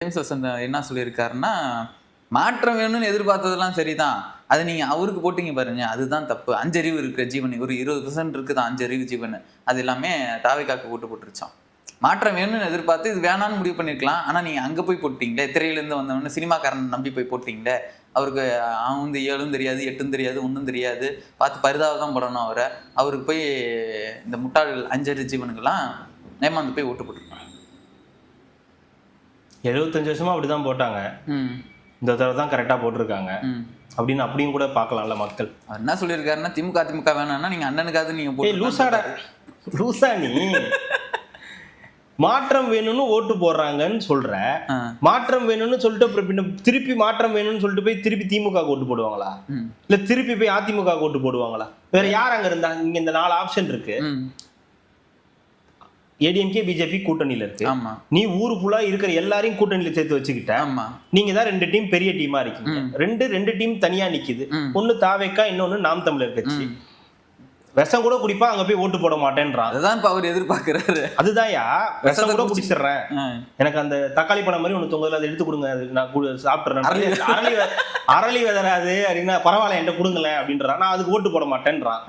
James Vasanth என்ன சொல்லியிருக்காருன்னா, மாற்றம் வேணும்னு எதிர்பார்த்ததெல்லாம் சரிதான். அது நீங்க அவருக்கு போட்டீங்க பாருங்க, அதுதான் தப்பு. 5 அறிவு இருக்கிற ஜீவன், ஒரு 20% இருக்குதான் 5 அறிவு ஜீவன். அது எல்லாமே தாவேக்காக்கு ஓட்டு போட்டுருச்சாம். மாற்றம் வேணும்னு எதிர்பார்த்து இது வேணான்னு முடிவு பண்ணிருக்கலாம். ஆனா நீங்க அங்க போய் போட்டீங்களே, திரையிலேருந்து வந்தவொடனே சினிமாக்காரன் நம்பி போய் போட்டீங்களே. அவருக்கு அவன் வந்து 7ம் தெரியாது, 8ம் தெரியாது, 1ம் தெரியாது. பார்த்து பரிதாபம் படணும் அவரை. அவருக்கு போய் இந்த முட்டாள் 5 அறிவு ஜீவனுக்கெல்லாம் ஏமாந்து போய் ஓட்டு போட்டுருக்காங்க. 75 வருஷமா அப்படிதான் போட்டாங்க. இந்த தடவை தான் கரெக்டா போட்டிருக்காங்க அப்படின்னு அப்படியும் கூட பார்க்கலாம்ல மக்கள். அவர் என்ன சொல்லியிருக்காருன்னா, திமுக வேணாம்னா நீங்க அண்ணனுக்காவது நீங்க போட்டு லூசா நீ மாற்றம் வேணும்னு ஓட்டு போடுறாங்கன்னு சொல்ற. மாற்றம் வேணும்னு சொல்லிட்டு திருப்பி மாற்றம் வேணும்னு சொல்லிட்டு போய் திருப்பி திமுக ஓட்டு போடுவாங்களா? இல்ல திருப்பி போய் அதிமுக ஓட்டு போடுவாங்களா? வேற யார் அங்க இருந்தா? இங்க இந்த 4 ஆப்ஷன் இருக்கு. ஏடிஎம்கே பிஜேபி கூட்டணியில இருக்கு. நீ ஊரு ஃபுல்லா இருக்கிற எல்லாரையும் கூட்டணியில சேர்த்து வச்சுக்கிட்ட. நீங்க தான் 2 டீம் பெரிய டீமா இருக்கீங்க. 2 டீம் தனியா நிக்குது. ஒன்னு தாவேக்கா, இன்னொன்னு நாம் தமிழர் கட்சி. விஷம் கூட குடிப்பா, அங்க போய் ஓட்டு போட மாட்டேன்றான். அதுதான் இப்ப அவர் எதிர்பார்க்கிறாரு. அதுதான்யா, விஷம் கூட குடிச்சிடுறேன், எனக்கு அந்த தக்காளி பழம் மாதிரி ஒண்ணு தொங்குதுல, அதை எடுத்து கொடுங்க, நான் சாப்பிட்டுறேன், அரளி விதராது அப்படின்னா பரவாயில்ல என்கிட்ட கொடுங்களேன் அப்படின்றான். நான் அதுக்கு ஓட்டு போட மாட்டேன்றான்.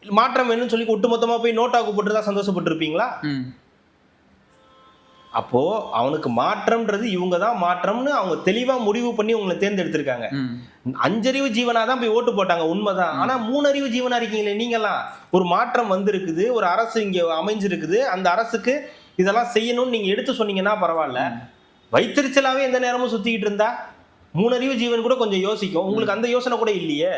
மாற்றம் வேணும்னு சொல்லி ஒட்டுமொத்தமா போய் நோட்டாக்கு போட்டுதான் சந்தோஷப்பட்டு இருப்பீங்களா? அப்போ அவனுக்கு மாற்றம்ன்றது இவங்க தான் மாற்றம்னு அவங்க தெளிவா முடிவு பண்ணி உங்களை தேர்ந்தெடுத்திருக்காங்க. 5 அறிவு ஜீவனா தான் போய் ஓட்டு போட்டாங்க, உண்மைதான். ஆனா 3 அறிவு ஜீவனா இருக்கீங்களே நீங்கெல்லாம். ஒரு மாற்றம் வந்திருக்குது, ஒரு அரசு இங்க அமைஞ்சிருக்குது, அந்த அரசுக்கு இதெல்லாம் செய்யணும்னு நீங்க எடுத்து சொன்னீங்கன்னா பரவாயில்ல. வைத்திருச்சலாவே எந்த நேரமும் சுத்திக்கிட்டு இருந்தா 3 அறிவு ஜீவன் கூட கொஞ்சம் யோசிக்கும். உங்களுக்கு அந்த யோசனை கூட இல்லையே.